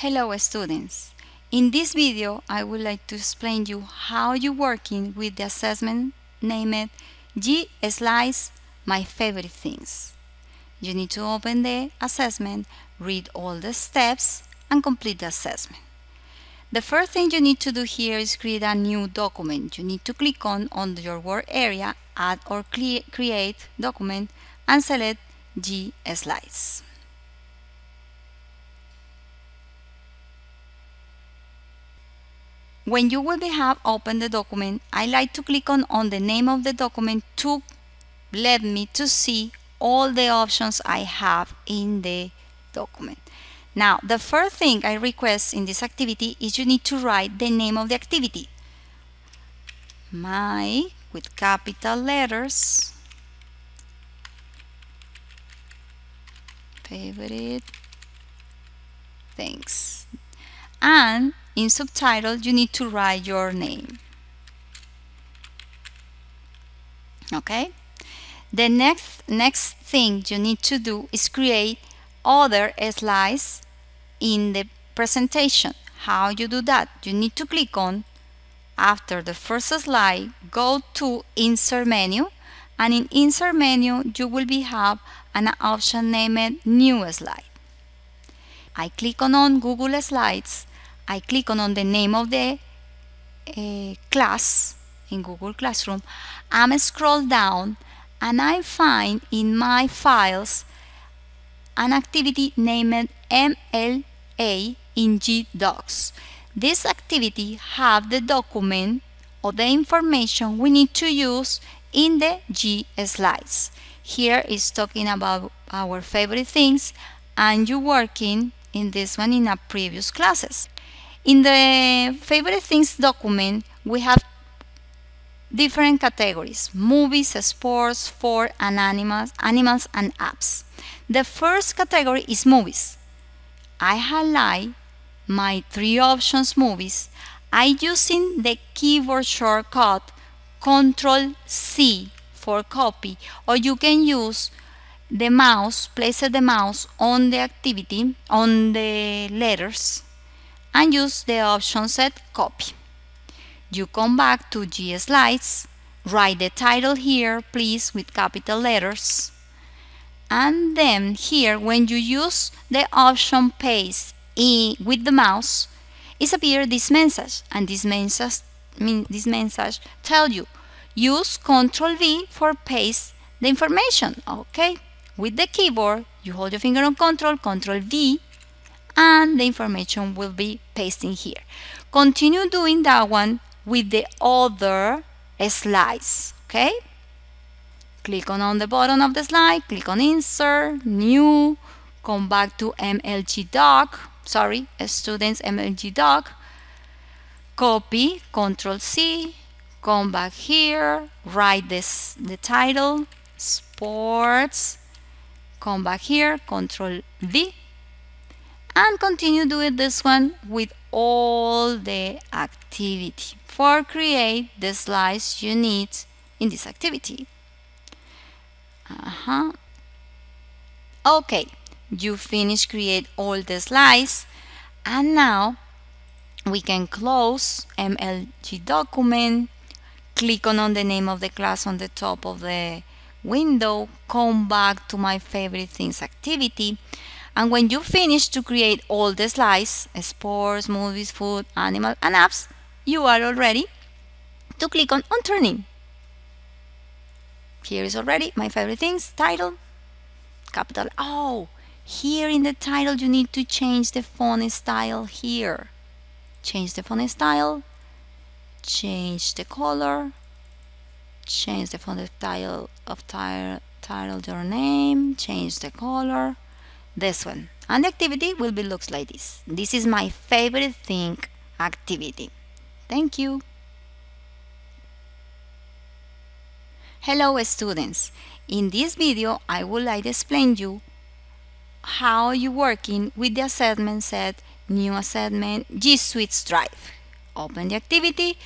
Hello students! In this video I would like to explain you how you working with the assessment named GSlides My Favorite Things. You need to open the assessment, read all the steps and complete the assessment. The first thing you need to do here is create a new document. You need to click on your work area, add or create document and select GSlides. When you will have opened the document, I like to click on the name of the document to let me to see all the options I have in the document. Now, the first thing I request in this activity is you need to write the name of the activity. My, with capital letters, favorite things. And in subtitle, you need to write your name. Okay? The next thing you need to do is create other slides in the presentation. How you do that? You need to click on, after the first slide, go to Insert menu, and in Insert menu you will have an option named New Slide. I click on Google Slides. I click on the name of the class in Google Classroom. I'm scroll down and I find in my files an activity named MLA in GDocs. This activity have the document or the information we need to use in the GSlides. Here is talking about our favorite things, and you working in this one in a previous classes. In the favorite things document, we have different categories: movies, sports, food and animals and apps. The first category is movies. I highlight my three options movies. I using the keyboard shortcut Ctrl C for copy, or you can use the mouse, place the mouse on the activity, on the letters, and use the option set copy. You come back to GSlides, write the title here, please, with capital letters. And then here, when you use the option paste with the mouse, it appears this message, and this message tells you, use Ctrl V for paste the information. Okay, with the keyboard, you hold your finger on Ctrl V, and the information will be pasting here. Continue doing that one with the other slides. Okay, click on the bottom of the slide, click on Insert, New, come back to MLG Doc, students MLG Doc, copy, Ctrl C, come back here, write the title, sports, come back here, Ctrl V, and continue doing this one with all the activity for create the slides you need in this activity. Okay, you finish create all the slides, and now we can close MLG document, click on the name of the class on the top of the window, come back to my favorite things activity, and when you finish to create all the slides, sports, movies, food, animal and apps, you are all ready to click on turning. Here is already my favorite things, title, capital. Oh, here in the title you need to change the font style here. Change the font style, change the color, change the font style of title your name, change the color, this one. And the activity will be looks like this. This is my favorite thing activity. Thank you. Hello students. In this video I would like to explain you how you working with the assessment set, new assessment, GSlides Drive. Open the activity,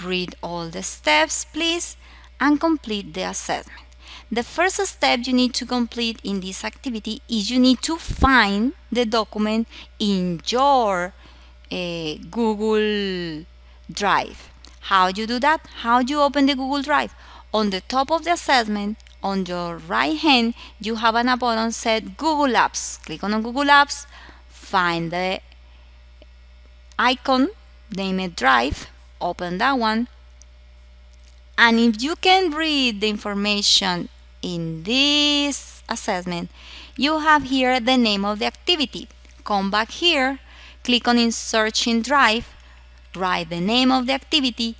read all the steps please, and complete the assessment. The first step you need to complete in this activity is you need to find the document in your Google Drive. How you do that? How you open the Google Drive? On the top of the assessment, on your right hand, you have a button said Google Apps. Click on Google Apps, find the icon, name it Drive, open that one, and if you can read the information in this assessment, you have here the name of the activity. Come back here, click on Search in Drive, write the name of the activity,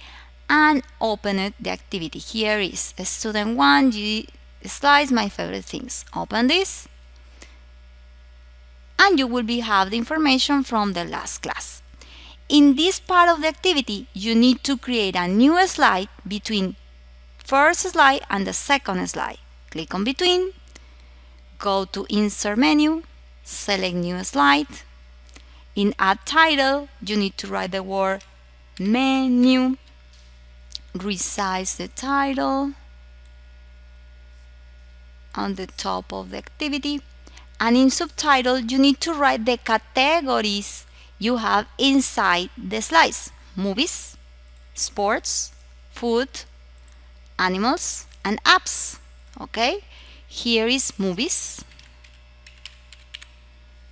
and open it, the activity. Here is Student 1, GSlides, my favorite things. Open this, and you will have the information from the last class. In this part of the activity, you need to create a new slide between first slide and the second slide. Click on Between, go to Insert menu, select New Slide. In Add Title, you need to write the word Menu, resize the title on the top of the activity, and in Subtitle, you need to write the categories you have inside the slides: movies, sports, food, animals, and apps. Okay, here is movies,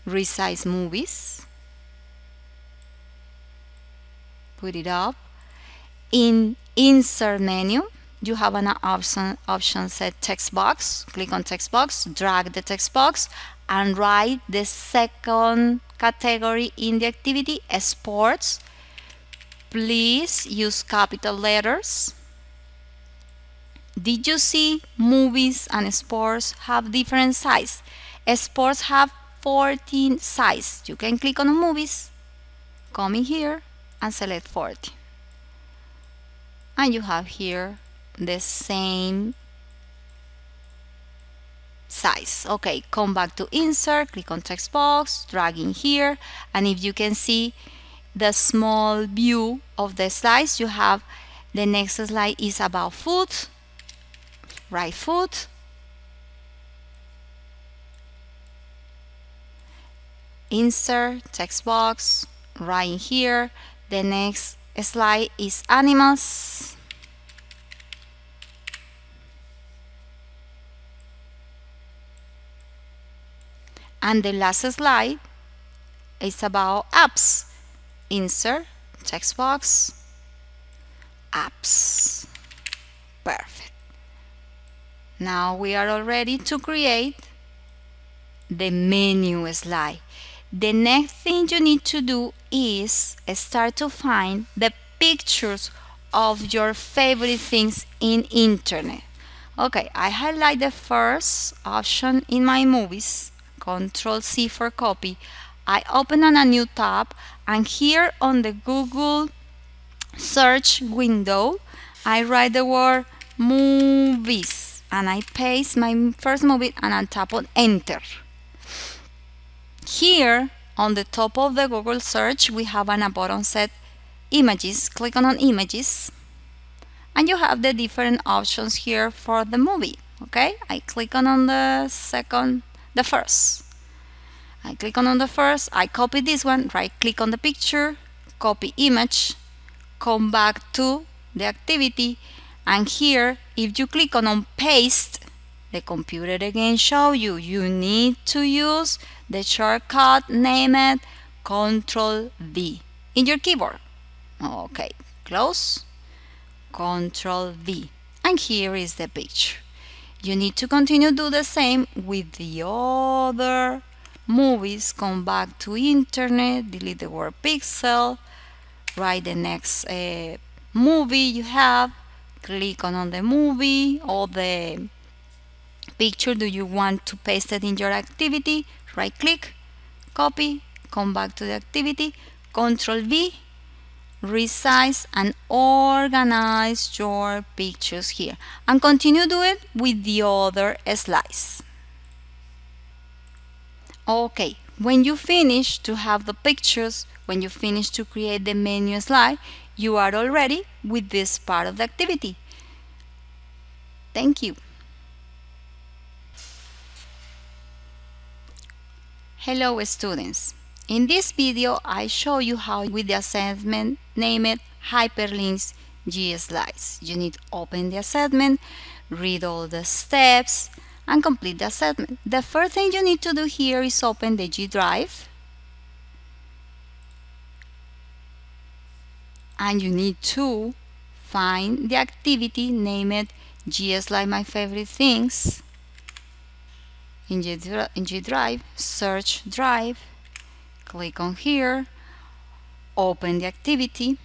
resize movies, put it up. In Insert menu, you have an option set text box. Click on text box, drag the text box, and write the second category in the activity, sports. Please use capital letters. Did you see movies and sports have different size? Sports have 14 size. You can click on movies, come in here, and select 14. And you have here the same size. Okay, come back to Insert, click on text box, drag in here, and if you can see the small view of the slides, you have the next slide is about food. Write food. Insert, text box, right in here. The next slide is animals. And the last slide is about apps. Insert, text box, apps. Perfect. Now we are all ready to create the menu slide. The next thing you need to do is start to find the pictures of your favorite things in internet. Okay, I highlight the first option in my movies, Control C for copy. I open on a new tab, and here on the Google search window, I write the word movies, and I paste my first movie and I tap on enter. Here on the top of the Google search, we have a button set images. Click on images, and you have the different options here for the movie. Okay, I click on the first. I click on the first, I copy this one, right click on the picture, copy image, come back to the activity, and here if you click on paste, the computer again show you need to use the shortcut named Control V in your keyboard. Okay, close, Control V, and here is the picture. You need to continue do the same with the other movies. Come back to internet, delete the word pixel, write the next movie you have, click on the movie or the picture do you want to paste it in your activity, right click, copy, come back to the activity, Control V, resize and organize your pictures here, and continue do it with the other slides. Okay, when you finish to have the pictures, when you finish to create the menu slide, you are all ready with this part of the activity. Thank you. Hello students. In this video I show you how with the assignment named Hyperlinks GSlides. You need to open the assignment, read all the steps and complete the assignment. The first thing you need to do here is open the G Drive and you need to find the activity named GSlide My Favorite Things. In G Drive, search Drive, click on here, open the activity,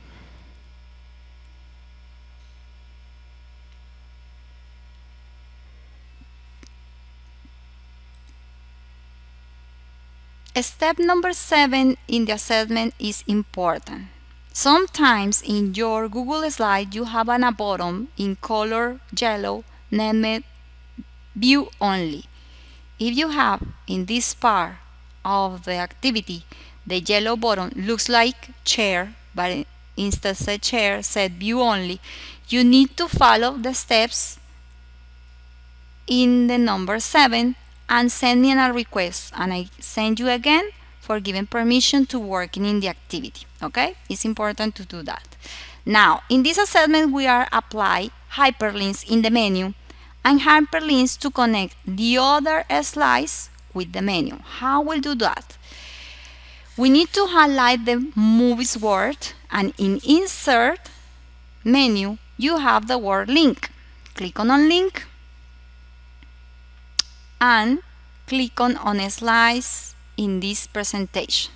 step number 7 in the assessment is important. Sometimes in your Google slide you have a button in color yellow named View Only. If you have in this part of the activity the yellow button looks like chair, but instead of chair said View Only, you need to follow the steps in the number 7 and send me a request, and I send you again for giving permission to working in the activity. Okay, it's important to do that. Now in this assessment we are apply hyperlinks in the menu and hyperlinks to connect the other slides with the menu. How will do that? We need to highlight the movies word, and in insert menu you have the word link. Click on link and click on slides in this presentation.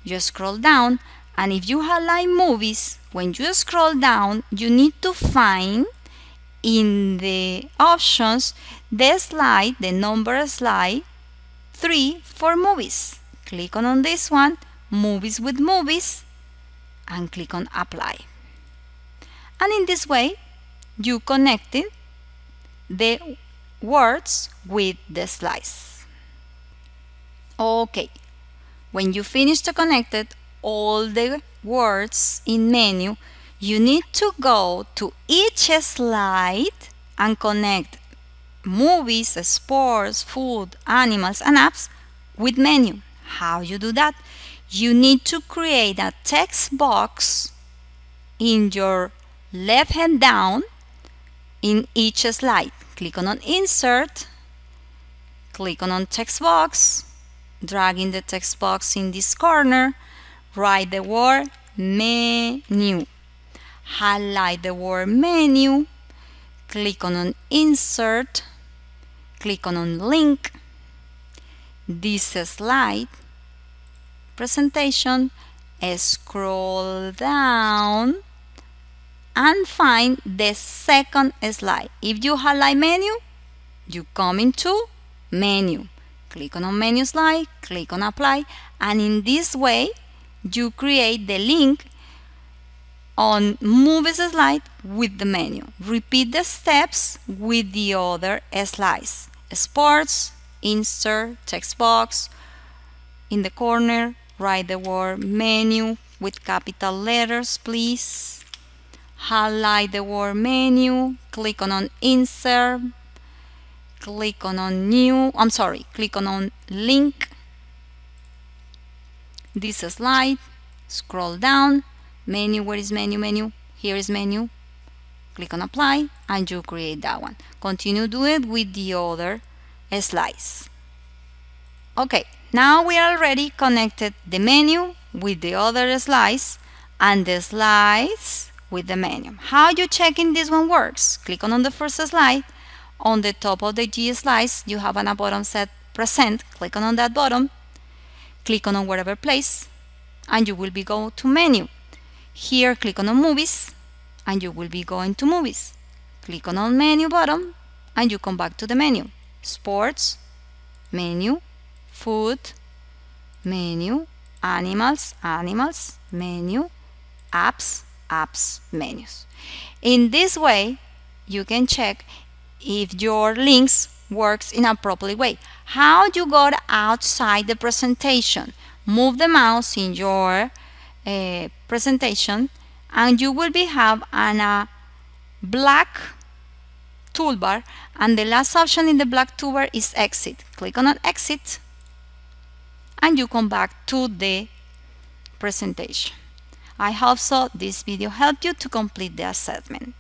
You scroll down, and if you highlight movies, when you scroll down you need to find in the options the slide, the number slide 3 for movies. Click on this one, movies with movies, and click on apply. And in this way you connected the words with the slides. Okay, when you finish to connect all the words in menu, you need to go to each slide and connect movies, sports, food, animals, and apps with menu. How you do that? You need to create a text box in your left hand down in each slide. Click on insert, click on text box, drag in the text box in this corner, write the word menu, highlight the word menu, click on insert, click on link, this slide presentation, scroll down and find the second slide. If you highlight menu, you come into menu. Click on menu slide, click on apply, and in this way you create the link on movies slide with the menu. Repeat the steps with the other slides. Sports, insert, text box, in the corner write the word menu with capital letters please. Highlight the word menu, click on insert, click on click on link, this slide, scroll down, menu, where is menu, here is menu, click on apply, and you create that one. Continue do it with the other slides. Okay, now we already connected the menu with the other slides and the slides with the menu. How you checking this one works? Click on the first slide. On the top of the GSlides you have a button set present. Click on that button, click on whatever place, and you will be go to menu. Here click on movies and you will be going to movies. Click on menu button and you come back to the menu. Sports, menu, food, menu, animals, menu, apps, menus. In this way you can check if your links works in a properly way. How you got outside the presentation? Move the mouse in your presentation and you will have a black toolbar, and the last option in the black toolbar is exit. Click on exit and you come back to the presentation. I hope so this video helped you to complete the assessment.